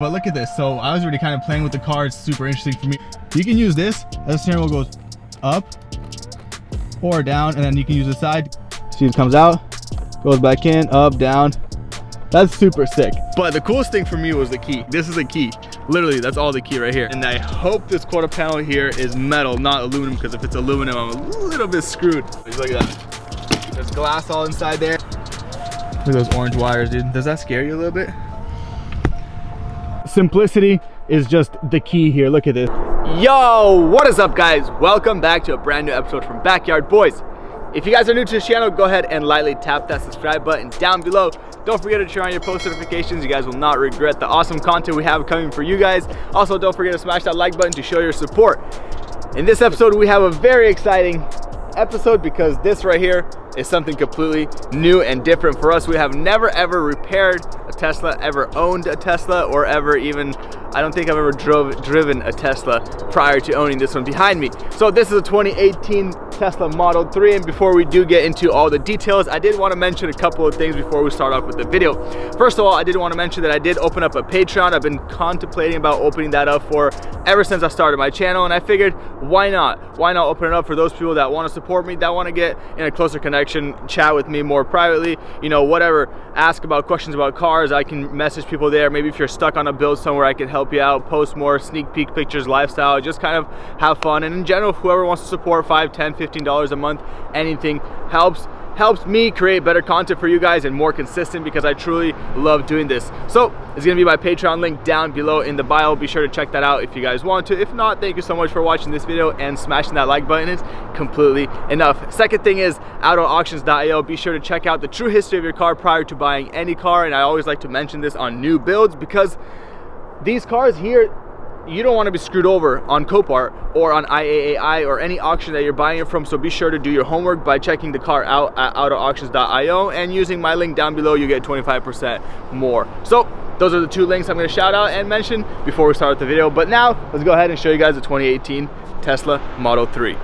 But look at this. So I was already kind of playing with the car. It's super interesting for me. You can use this as the steering wheel goes up or down, and then you can use the side. See, it comes out, goes back in, up, down. That's super sick. But the coolest thing for me was the key. This is the key. Literally, that's all the key right here. And I hope this quarter panel here is metal, not aluminum, because if it's aluminum, I'm a little bit screwed. Look at that. There's glass all inside there. Look at those orange wires, dude. Does that scare you a little bit? Simplicity is just the key here. Look at this. Yo, what is up, guys? Welcome back to a brand new episode from Backyard Boys. If you guys are new to the channel, go ahead and lightly tap that subscribe button down below. Don't forget to turn on your post notifications. You guys will not regret the awesome content we have coming for you guys. Also, don't forget to smash that like button to show your support. In this episode, we have a very exciting episode because this right here is something completely new and different for us. We have never ever repaired a Tesla, ever owned a Tesla, or ever even, I don't think I've ever driven a Tesla prior to owning this one behind me. So this is a 2018 Tesla Model 3, and before we do get into all the details, I did want to mention a couple of things before we start off with the video. First of all, I did want to mention that I did open up a Patreon. I've been contemplating about opening that up for ever since I started my channel, and I figured why not? Why not open it up for those people that want to support me, that want to get in a closer connection, chat with me more privately, you know, whatever, ask about questions about cars. I can message people there. Maybe if you're stuck on a build somewhere, I can help you out, post more sneak peek pictures, lifestyle, just kind of have fun. And in general, whoever wants to support $5, $10, $15 a month, anything helps me create better content for you guys and more consistent, because I truly love doing this. So it's gonna be my Patreon link down below in the bio. Be sure to check that out if you guys want to. If not, thank you so much for watching this video, and smashing that like button is completely enough. Second thing is autoauctions.io. Be sure to check out the true history of your car prior to buying any car, and I always like to mention this on new builds because these cars here, you don't want to be screwed over on COPART or on IAAI or any auction that you're buying it from. So be sure to do your homework by checking the car out at autoauctions.io, and using my link down below, you get 25% more. So those are the two links I'm going to shout out and mention before we start the video. But now let's go ahead and show you guys the 2018 Tesla Model 3.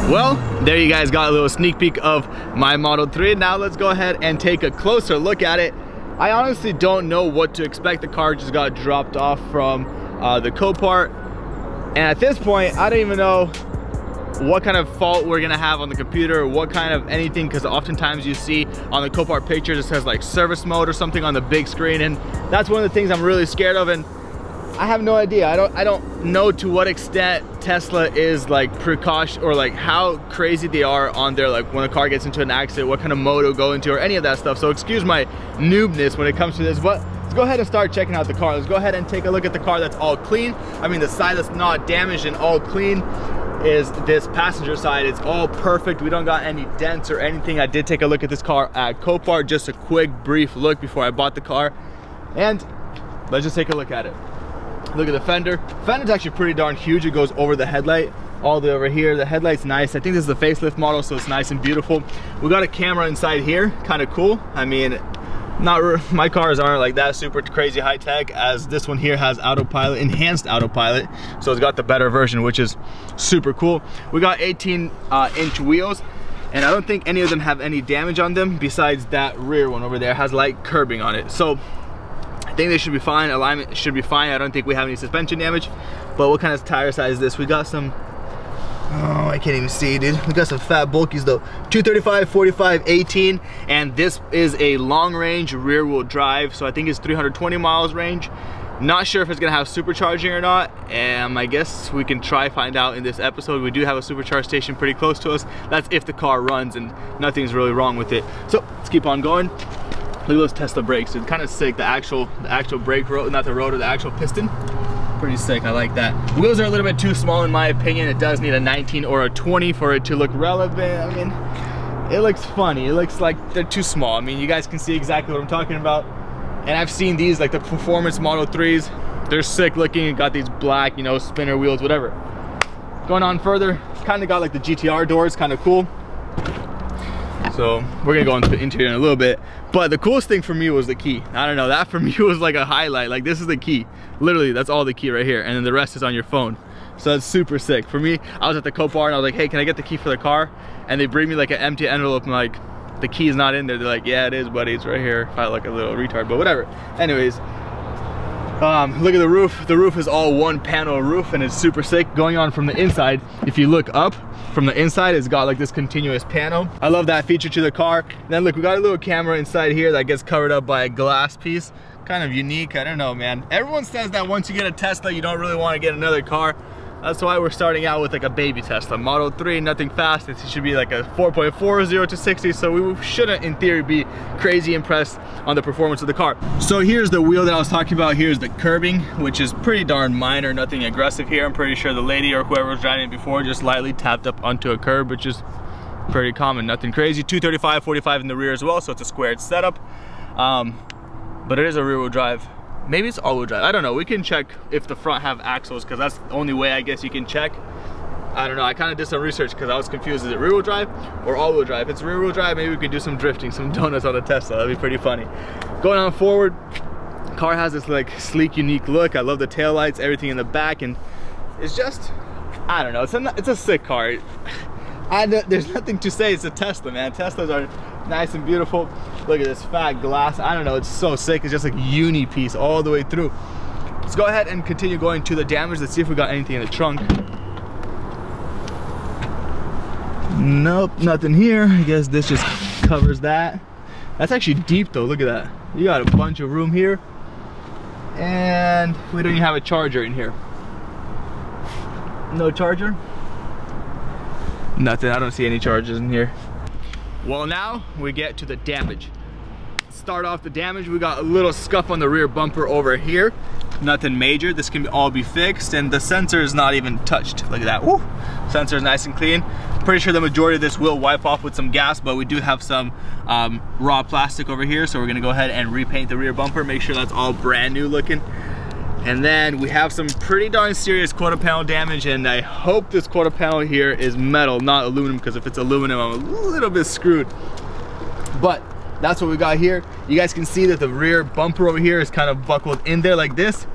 Well, there you guys got a little sneak peek of my Model 3. Now let's go ahead and take a closer look at it. I honestly don't know what to expect. The car just got dropped off from the COPART, and at this point I don't even know what kind of fault we're gonna have on the computer, or what kind of anything, because oftentimes you see on the COPART pictures it says like service mode or something on the big screen, and that's one of the things I'm really scared of. And I have no idea. I don't know to what extent Tesla is like precaution, or like how crazy they are on their, like when a car gets into an accident, what kind of mode it'll go into, or any of that stuff. So excuse my noobness when it comes to this, but let's go ahead and start checking out the car. Let's go ahead and take a look at the car that's all clean. I mean, the side that's not damaged and all clean is this passenger side. It's all perfect. We don't got any dents or anything. I did take a look at this car at COPART, just a quick brief look before I bought the car, and let's just take a look at it. Look at the fender. Fender's actually pretty darn huge. It goes over the headlight all the way over here. The headlight's nice. I think this is the facelift model, so it's nice and beautiful. We got a camera inside here, kind of cool. I mean, my cars aren't like that super crazy high tech, as this one here has autopilot, enhanced autopilot, so it's got the better version, which is super cool. We got 18-inch wheels, and I don't think any of them have any damage on them besides that rear one over there has light curbing on it. So I think they should be fine. Alignment should be fine. I don't think we have any suspension damage. But what kind of tire size is this? We got some, oh, I can't even see, dude. We got some fat bulkies though. 235, 45, 18, and this is a long range rear wheel drive, so I think it's 320 miles range. Not sure if it's gonna have supercharging or not. I guess we can try find out in this episode. We do have a supercharge station pretty close to us. That's if the car runs and nothing's really wrong with it. So let's keep on going. Look at those Tesla brakes. It's kind of sick. The actual brake rotor, not the rotor, the actual piston. Pretty sick, I like that. Wheels are a little bit too small in my opinion. It does need a 19 or a 20 for it to look relevant. I mean, it looks funny. It looks like they're too small. I mean, you guys can see exactly what I'm talking about. And I've seen these, like the performance Model 3s. They're sick looking. Got these black, you know, spinner wheels, whatever. Going on further, kind of got like the GTR doors, kind of cool. So we're gonna go into the interior in a little bit. But the coolest thing for me was the key. I don't know, that for me was like a highlight. Like, this is the key. Literally, that's all the key right here. And then the rest is on your phone. So that's super sick. For me, I was at the COPART and I was like, hey, can I get the key for the car? And they bring me like an empty envelope and like, the key is not in there. They're like, yeah, it is, buddy, it's right here. I felt like a little retard, but whatever. Anyways, look at the roof. The roof is all one panel roof and it's super sick. Going on from the inside, if you look up from the inside, it's got like this continuous panel. I love that feature to the car. And then look, we got a little camera inside here that gets covered up by a glass piece. Kind of unique, I don't know, man. Everyone says that once you get a Tesla, you don't really want to get another car. That's why we're starting out with like a baby Tesla. Model 3, nothing fast. It should be like a 4.4, 0 to 60. So we shouldn't, in theory, be crazy impressed on the performance of the car. So here's the wheel that I was talking about. Here's the curbing, which is pretty darn minor, nothing aggressive here. I'm pretty sure the lady or whoever was driving it before just lightly tapped up onto a curb, which is pretty common, nothing crazy. 235, 45 in the rear as well, so it's a squared setup. But it is a rear wheel drive. Maybe it's all-wheel drive. I don't know. We can check if the front have axles, because that's the only way I guess you can check. I don't know. I kind of did some research because I was confused. Is it rear-wheel drive or all-wheel drive? If it's rear-wheel drive, maybe we could do some drifting, some donuts on the Tesla. That'd be pretty funny. Going on forward, car has this like sleek, unique look. I love the taillights, everything in the back, and it's just, I don't know. It's a sick car. There's nothing to say. It's a Tesla, man. Teslas are nice and beautiful. Look at this fat glass. I don't know, it's so sick. It's just like uni piece all the way through. Let's go ahead and continue going to the damage. Let's see if we got anything in the trunk. Nope, nothing here. I guess this just covers that. That's actually deep though. Look at that. You got a bunch of room here, and we don't even have a charger in here. No charger. Nothing. I don't see any charges in here. Well, now we get to the damage. Start off the damage. We got a little scuff on the rear bumper over here. Nothing major. This can all be fixed, and the sensor is not even touched. Look at that. Woo! Sensor is nice and clean. Pretty sure the majority of this will wipe off with some gas, but we do have some raw plastic over here, so we're gonna go ahead and repaint the rear bumper, make sure that's all brand new looking. And then we have some pretty darn serious quarter panel damage, and I hope this quarter panel here is metal, not aluminum, because if it's aluminum, I'm a little bit screwed. But that's what we got here. You guys can see that the rear bumper over here is kind of buckled in there like this.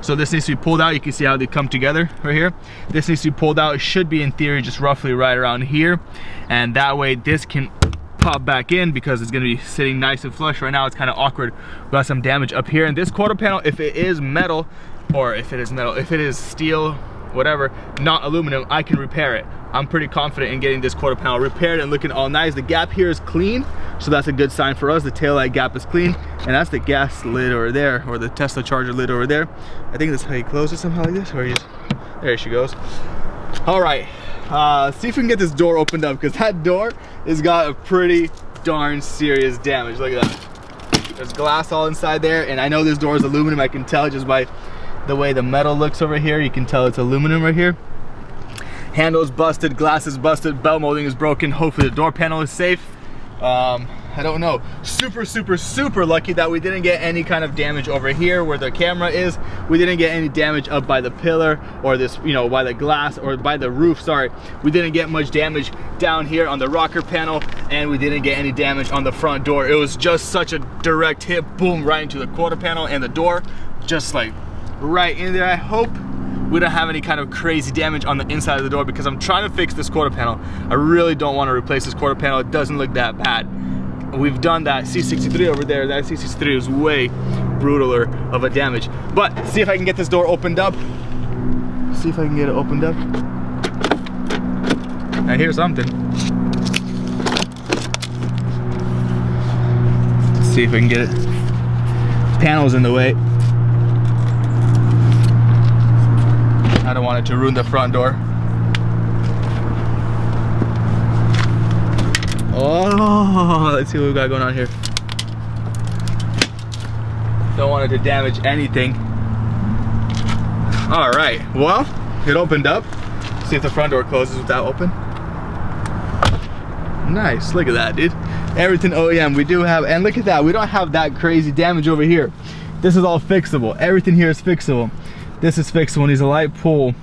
So this needs to be pulled out. You can see how they come together right here. This needs to be pulled out. It should be in theory just roughly right around here. And that way this can pop back in because it's gonna be sitting nice and flush. Right now it's kind of awkward. We got some damage up here. And this quarter panel, if it is metal, or if it is steel, whatever, not aluminum, I can repair it. I'm pretty confident in getting this quarter panel repaired and looking all nice. The gap here is clean, so that's a good sign for us. The taillight gap is clean, and that's the gas lid over there, or the Tesla charger lid over there. I think that's how you close it, somehow like this, or you just, there she goes. All right, see if we can get this door opened up, because that door has got a pretty darn serious damage. Look at that. There's glass all inside there, and I know this door is aluminum. I can tell just by the way the metal looks over here. You can tell it's aluminum right here. Handle is busted, glass is busted, bell molding is broken. Hopefully the door panel is safe. I I don't know. Super lucky that we didn't get any kind of damage over here where the camera is. We didn't get any damage up by the pillar or this, you know, by the glass or by the roof, sorry. We didn't get much damage down here on the rocker panel, and we didn't get any damage on the front door. It was just such a direct hit, boom, right into the quarter panel and the door, just like right in there. I hope we don't have any kind of crazy damage on the inside of the door, because I'm trying to fix this quarter panel. I really don't want to replace this quarter panel. It doesn't look that bad. We've done that C63 over there. That C63 is way brutaler of a damage. But see if I can get this door opened up. See if I can get it opened up. I hear something. Let's see if I can get it. Panel's in the way. I don't want it to ruin the front door. Oh, let's see what we got going on here. Don't want it to damage anything. All right, well, it opened up. See if the front door closes with that open. Nice, look at that, dude. Everything OEM we do have, and look at that, we don't have that crazy damage over here. This is all fixable. Everything here is fixable. This is fixable, needs a light pull.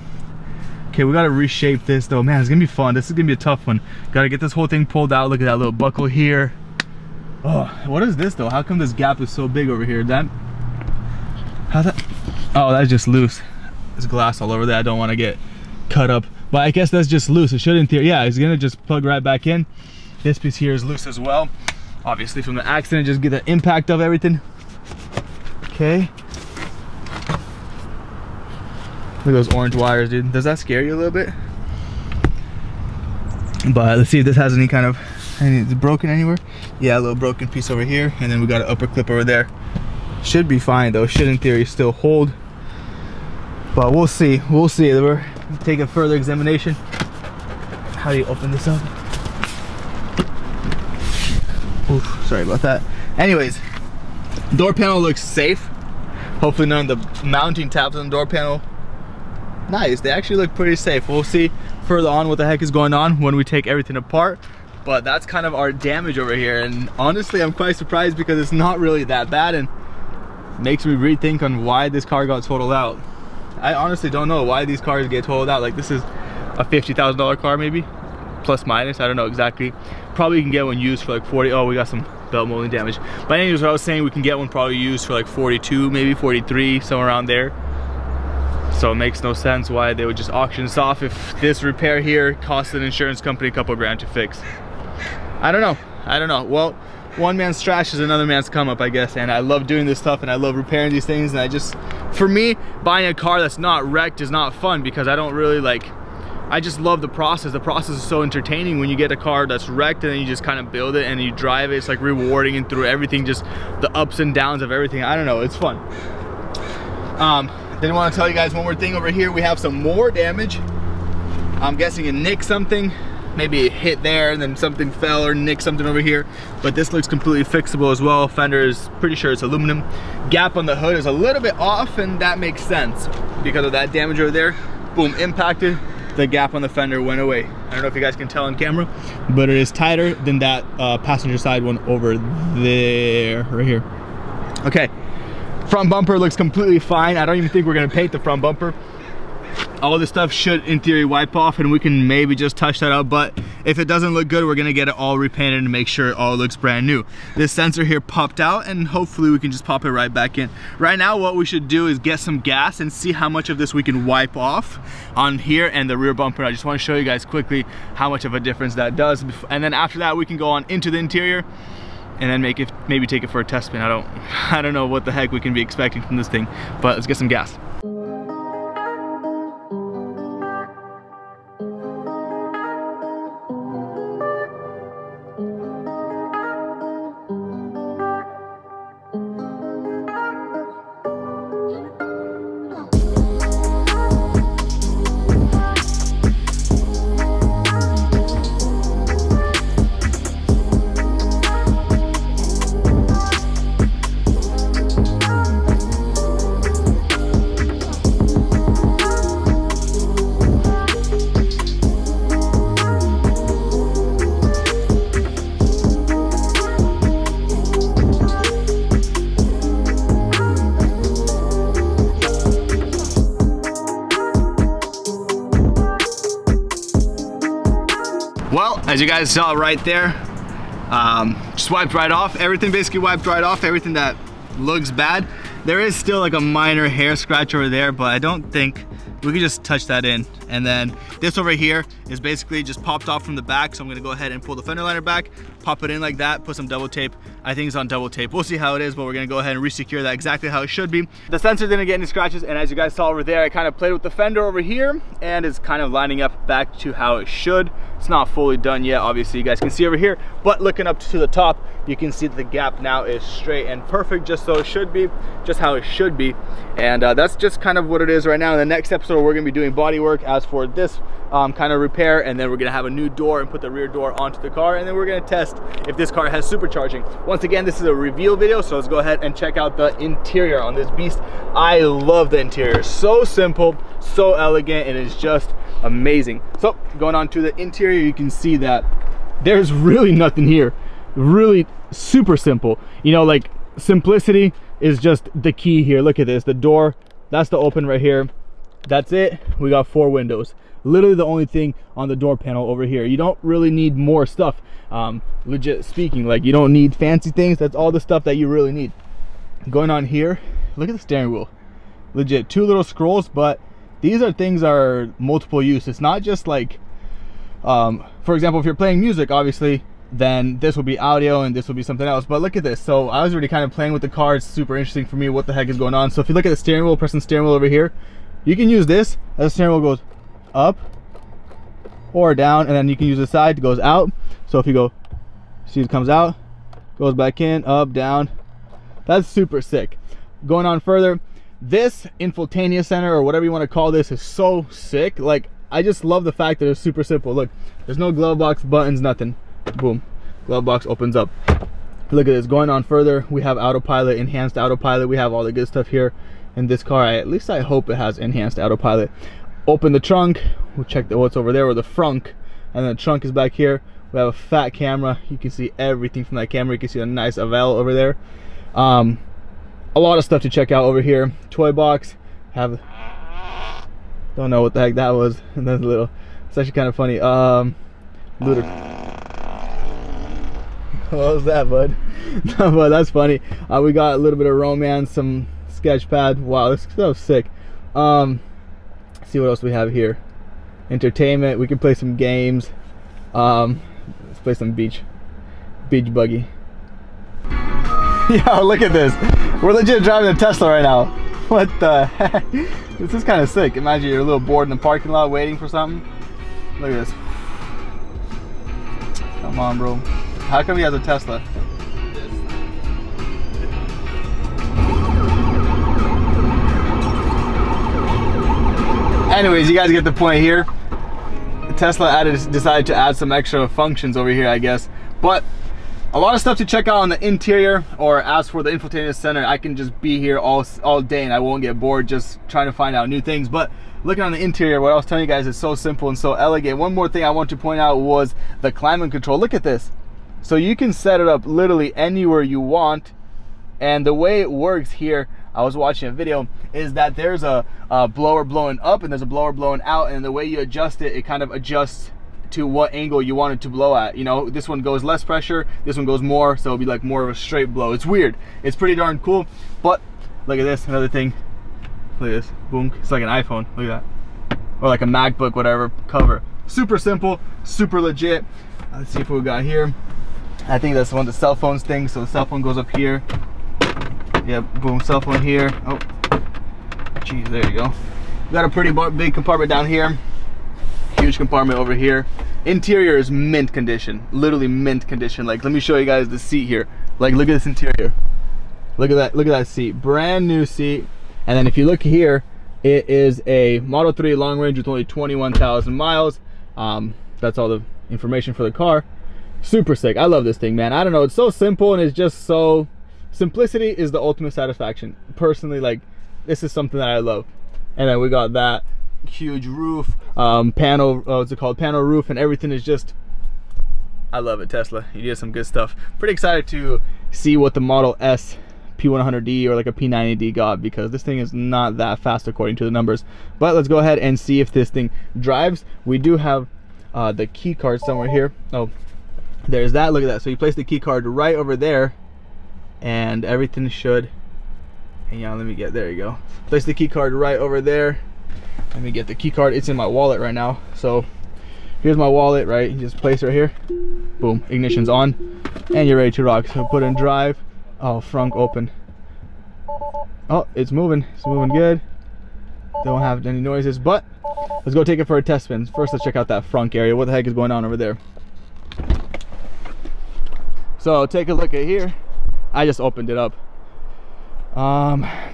Okay, we gotta reshape this though. Man, it's gonna be fun. This is gonna be a tough one. Gotta get this whole thing pulled out. Look at that little buckle here. Oh, what is this though? How come this gap is so big over here? How's that? Oh, that's just loose. There's glass all over there. I don't wanna get cut up. But I guess that's just loose. It should in theory, yeah, it's gonna just plug right back in. This piece here is loose as well. Obviously from the accident, just get the impact of everything. Okay. Look at those orange wires, dude. Does that scare you a little bit? But let's see if this has any kind of, is it broken anywhere? Yeah, a little broken piece over here, and then we got an upper clip over there. Should be fine though. Should in theory still hold. But we'll see. We'll see. We're take a further examination. How do you open this up? Oof, sorry about that. Anyways, door panel looks safe. Hopefully none of the mounting tabs on the door panel. Nice, they actually look pretty safe. We'll see further on what the heck is going on when we take everything apart. But that's kind of our damage over here. And honestly, I'm quite surprised because it's not really that bad and makes me rethink on why this car got totaled out. I honestly don't know why these cars get totaled out. Like, this is a $50,000 car maybe, plus minus, I don't know exactly. Probably can get one used for like 40. Oh, we got some belt molding damage. But anyways, what I was saying, we can get one probably used for like 42, maybe 43, somewhere around there. So it makes no sense why they would just auction this off if this repair here costs an insurance company a couple grand to fix. I don't know. Well, one man's trash is another man's come up, I guess. And I love doing this stuff and I love repairing these things. And I just, for me, buying a car that's not wrecked is not fun because I don't really like, I just love the process. The process is so entertaining when you get a car that's wrecked and then you just kind of build it and you drive it. It's like rewarding, and through everything, just the ups and downs of everything. I don't know, it's fun. Didn't want to tell you guys one more thing. Over here we have some more damage. I'm guessing it nicked something. Maybe it hit there and then something fell or nicked something over here. But this looks completely fixable as well. Fender is pretty sure it's aluminum. Gap on the hood is a little bit off, and that makes sense because of that damage over there. Boom, impacted. The gap on the fender went away. I don't know if you guys can tell on camera, but it is tighter than that passenger side one over there, right here. Okay. Front bumper looks completely fine. I don't even think we're gonna paint the front bumper. All this stuff should in theory wipe off and we can maybe just touch that up, but if it doesn't look good, we're gonna get it all repainted and make sure it all looks brand new. This sensor here popped out and hopefully we can just pop it right back in. Right now what we should do is get some gas and see how much of this we can wipe off on here and the rear bumper. I just want to show you guys quickly how much of a difference that does, and then after that we can go on into the interior and then maybe take it for a test spin. I don't know what the heck we can be expecting from this thing, but let's get some gas. As you guys saw right there, just wiped right off. Everything basically wiped right off, everything that looks bad. There is still like a minor hair scratch over there, but I don't think we could just touch that in. And then this over here is basically just popped off from the back, so I'm gonna go ahead and pull the fender liner back, pop it in like that, put some double tape. I think it's on double tape. We'll see how it is, but we're gonna go ahead and re-secure that exactly how it should be. The sensor didn't get any scratches, and as you guys saw over there, I kind of played with the fender over here, and it's kind of lining up back to how it should. It's not fully done yet, obviously you guys can see over here, but looking up to the top, you can see that the gap now is straight and perfect, just so it should be, just how it should be. And that's just kind of what it is right now. In the next episode, we're gonna be doing body work as for this kind of repair, and then we're gonna have a new door and put the rear door onto the car, and then we're gonna test if this car has supercharging. Once again, this is a reveal video, so let's go ahead and check out the interior on this beast. I love the interior. So simple, so elegant, and it's just amazing. So going on to the interior, you can see that there's really nothing here. Really super simple. You know, like, simplicity is just the key here. Look at this, the door, that's the open right here. That's it. We got 4 windows. Literally the only thing on the door panel over here. You don't really need more stuff. Legit speaking, like, you don't need fancy things. That's all the stuff that you really need. Going on here, look at the steering wheel. Legit 2 little scrolls, but these are things that are multiple use. It's not just like, for example, if you're playing music, obviously, then this will be audio and this will be something else. But look at this. So I was already kind of playing with the car. It's super interesting for me what the heck is going on. So if you look at the steering wheel, pressing steering wheel over here, you can use this as the steering wheel goes up or down, and then you can use the side, it goes out. So if you go, see, it comes out, goes back in, up, down. That's super sick. Going on further, this infotainment center, or whatever you want to call this, is so sick. Like, I just love the fact that it's super simple. Look, there's no glove box, buttons, nothing. Boom, glove box opens up. Look at this. Going on further, we have Autopilot, enhanced Autopilot. We have all the good stuff here in this car. At least I hope it has enhanced Autopilot. Open the trunk, we'll check what's over there, or the frunk, and then the trunk is back here. We have a fat camera. You can see everything from that camera. You can see a nice Avel over there. A lot of stuff to check out over here. Toy box, have, don't know what the heck that was. And then a little, it's actually kind of funny. Looter. What was that, bud? No, but that's funny. We got a little bit of romance, some sketch pad. Wow, this was sick. See what else we have here. Entertainment. We can play some games. Let's play some beach buggy. Yo, look at this. We're legit driving a Tesla right now. What the heck? This is kind of sick. Imagine you're a little bored in the parking lot waiting for something. Look at this. Come on, bro. How come he has a Tesla? Anyways, you guys get the point here. Tesla decided to add some extra functions over here, I guess. But a lot of stuff to check out on the interior, or as for the infotainment center, I can just be here all day and I won't get bored just trying to find out new things. But looking on the interior, what I was telling you guys is so simple and so elegant. One more thing I want to point out was the climate control. Look at this. So you can set it up literally anywhere you want, and the way it works here, I was watching a video, is that there's a blower blowing up and there's a blower blowing out, and the way you adjust it, it kind of adjusts to what angle you want it to blow at. You know, this one goes less pressure, this one goes more, so it'll be like more of a straight blow. It's weird. It's pretty darn cool. But look at this, another thing. Look at this, boom. It's like an iPhone, look at that. Or like a MacBook, whatever, cover. Super simple, super legit. Let's see what we got here. I think that's one of the cell phones thing. So the cell phone goes up here. Yep, boom, cell phone here. Oh, geez, there you go. We got a pretty big compartment down here. Huge compartment over here. Interior is mint condition, literally mint condition. Like, let me show you guys the seat here. Like, look at this interior. Look at that seat, brand new seat. And then if you look here, it is a Model 3 long range with only 21,000 miles. That's all the information for the car. Super sick. I love this thing, man. I don't know, it's so simple, and it's just so, simplicity is the ultimate satisfaction. Personally, like, this is something that I love. And then we got that huge roof, panel, what's it called, panel roof, and everything is just, I love it. Tesla, you did some good stuff. Pretty excited to see what the Model S P100D or like a P90D got, because this thing is not that fast according to the numbers. But let's go ahead and see if this thing drives. We do have the key card somewhere here. Oh, there's that. Look at that. So you place the key card right over there, and everything should. Hang on, let me get. There you go. Place the key card right over there. Let me get the key card. It's in my wallet right now. So here's my wallet, right? You just place it right here. Boom. Ignition's on, and you're ready to rock. So put in drive. Oh, front open. Oh, it's moving. It's moving good. Don't have any noises, but let's go take it for a test spin. First, let's check out that front area. What the heck is going on over there? So take a look at here. I just opened it up.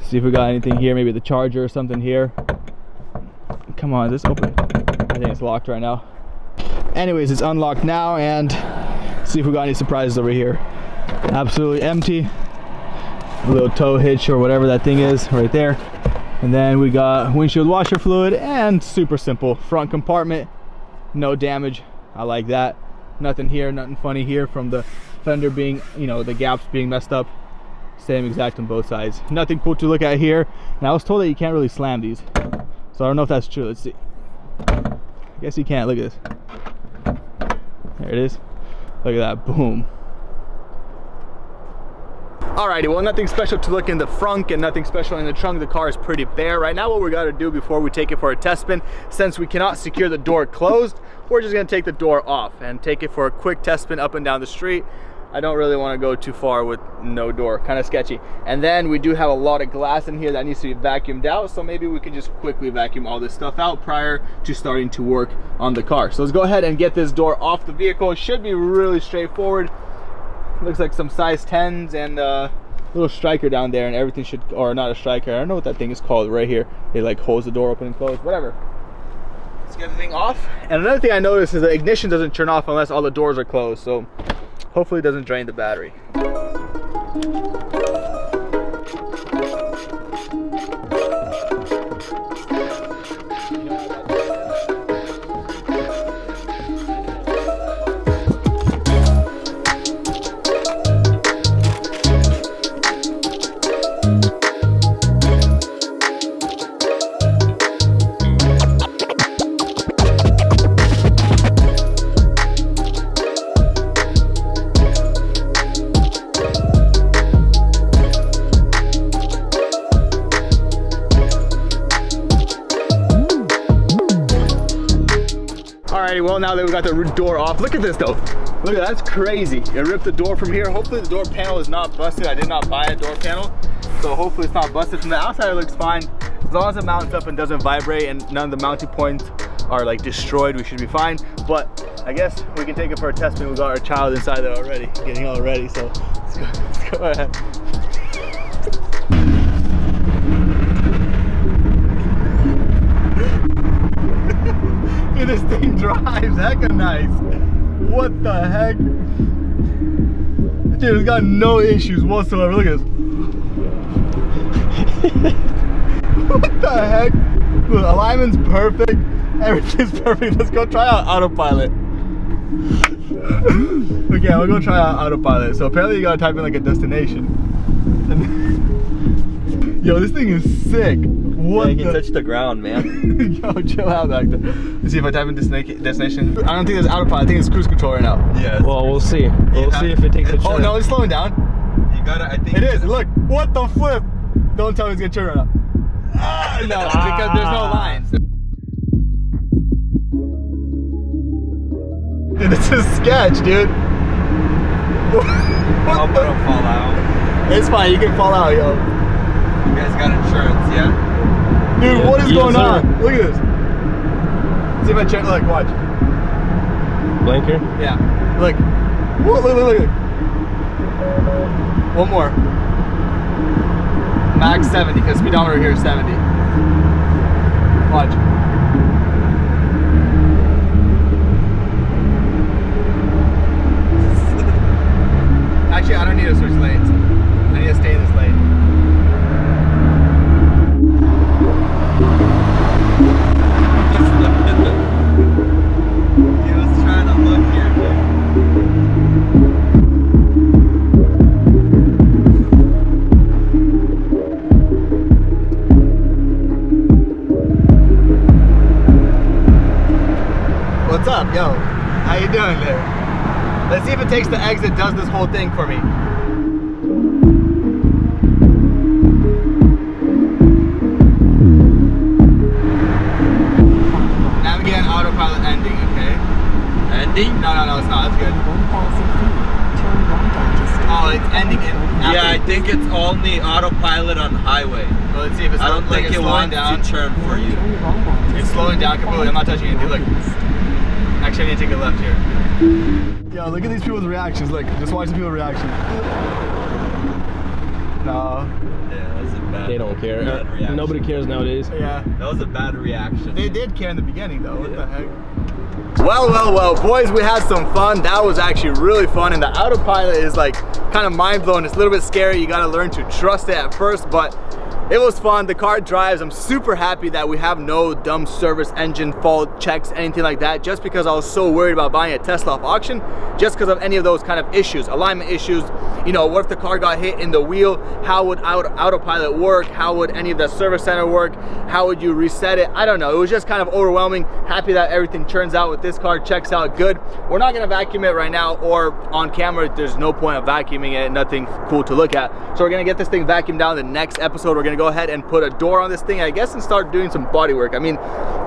See if we got anything here. Maybe the charger or something here. Come on, is this open? I think it's locked right now. Anyways, it's unlocked now, and see if we got any surprises over here. Absolutely empty. A little tow hitch or whatever that thing is right there. And then we got windshield washer fluid, and super simple front compartment. No damage. I like that. Nothing here, nothing funny here from the fender being, you know, the gaps being messed up. Same exact on both sides. Nothing cool to look at here. And I was told that you can't really slam these, so I don't know if that's true. Let's see. I guess you can't. Look at this. There it is. Look at that. Boom. Alrighty, well, nothing special to look in the front and nothing special in the trunk. The car is pretty bare. Right now, what we got to do before we take it for a test spin, since we cannot secure the door closed, we're just going to take the door off and take it for a quick test spin up and down the street. I don't really want to go too far with no door, kind of sketchy. And then we do have a lot of glass in here that needs to be vacuumed out, so maybe we can just quickly vacuum all this stuff out prior to starting to work on the car. So let's go ahead and get this door off the vehicle. It should be really straightforward. Looks like some size 10s and a little striker down there, and everything should, or not a striker, I don't know what that thing is called right here. It like holds the door open and closed, whatever. Let's get the thing off. And another thing I noticed is the ignition doesn't turn off unless all the doors are closed, so hopefully it doesn't drain the battery. Alrighty, well, now that we got the door off, look at this though. Look at that, that's crazy. It ripped the door from here. Hopefully the door panel is not busted. I did not buy a door panel, so hopefully it's not busted. From the outside it looks fine. As long as it mounts up and doesn't vibrate and none of the mounting points are like destroyed, we should be fine. But I guess we can take it for a test spin. We got our child inside there already, getting all ready, so let's go ahead. This thing drives hecka nice. What the heck? Dude, it's got no issues whatsoever. Look at this. What the heck? Look, alignment's perfect. Everything's perfect. Let's go try out Autopilot. Okay, we'll go try out Autopilot. So apparently you gotta type in like a destination. Yo, this thing is sick. What? Yeah, you can touch the ground, man. Yo, chill out back there. Let's see if I type in destination. I don't think there's Autopilot. I think it's cruise control right now. Yeah. Well, we'll see. We'll see if it takes a turn. Oh no, it's slowing down. You gotta. I think it is. Look, what the flip? Don't tell me it's gonna turn right now. No, because there's no lines. Dude, this is sketch, dude. I'll put a fall out. It's fine. You can fall out, yo. You guys got insurance, yeah? Dude, Yeah, what is going sir. on? Look at this. See if I check, like, watch. Blinker? Yeah. Look. Look. One more. Max 70, because speedometer here is 70. Watch. Actually, I don't need to switch lanes. I need to stay in this lane. He was trying to look here, dude. what's up? Yo, how you doing there? Let's see if it takes the exit, does this whole thing for me. Navigate on autopilot ending, okay. Ending? No, it's not. That's good. Oh, it's ending in. Yeah, I think it's only autopilot on highway. Well, let's see if it's. I don't think it's it slowing wants down. to turn for you. It's slowing down completely. I'm not touching anything. Look. Actually, I need to take a left here. Yo, look at these people's reactions. Look, just watch the people's reaction. No. Yeah, that was a bad. They don't care. bad reaction. Nobody cares nowadays. Yeah. That was a bad reaction. They did care in the beginning though. What the heck? Well, boys, we had some fun. That was actually really fun, and the autopilot is like kind of mind-blowing. It's a little bit scary. You got to learn to trust it at first, but it was fun. The car drives. I'm super happy that we have no dumb service engine fault checks, anything like that, just because I was so worried about buying a Tesla off auction, just because of any of those kind of issues, alignment issues. You know, what if the car got hit in the wheel? How would autopilot work? How would any of the service center work? How would you reset it? I don't know. It was just kind of overwhelming. Happy that everything turns out with this car, checks out good. We're not gonna vacuum it right now or on camera. There's no point of vacuuming it, nothing cool to look at. So we're gonna get this thing vacuumed down. The next episode, we're gonna go ahead and put a door on this thing, I guess, and start doing some body work. I mean,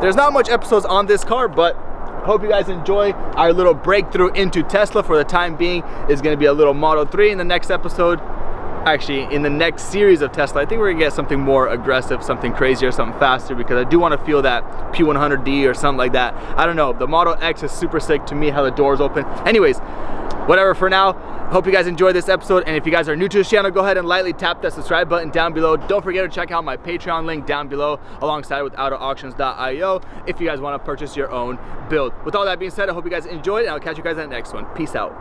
there's not much episodes on this car, but hope you guys enjoy our little breakthrough into Tesla. For the time being, is going to be a little Model 3 in the next episode. Actually, in the next series of Tesla, I think we're gonna get something more aggressive, something crazier, something faster, because I do want to feel that P100D or something like that. I don't know. The Model X is super sick to me, how the doors open. Anyways, whatever for now. Hope you guys enjoyed this episode, and if you guys are new to this channel, go ahead and lightly tap that subscribe button down below. Don't forget to check out my Patreon link down below, alongside with autoauctions.io, if you guys want to purchase your own build. With all that being said, I hope you guys enjoyed, and I'll catch you guys in the next one. Peace out.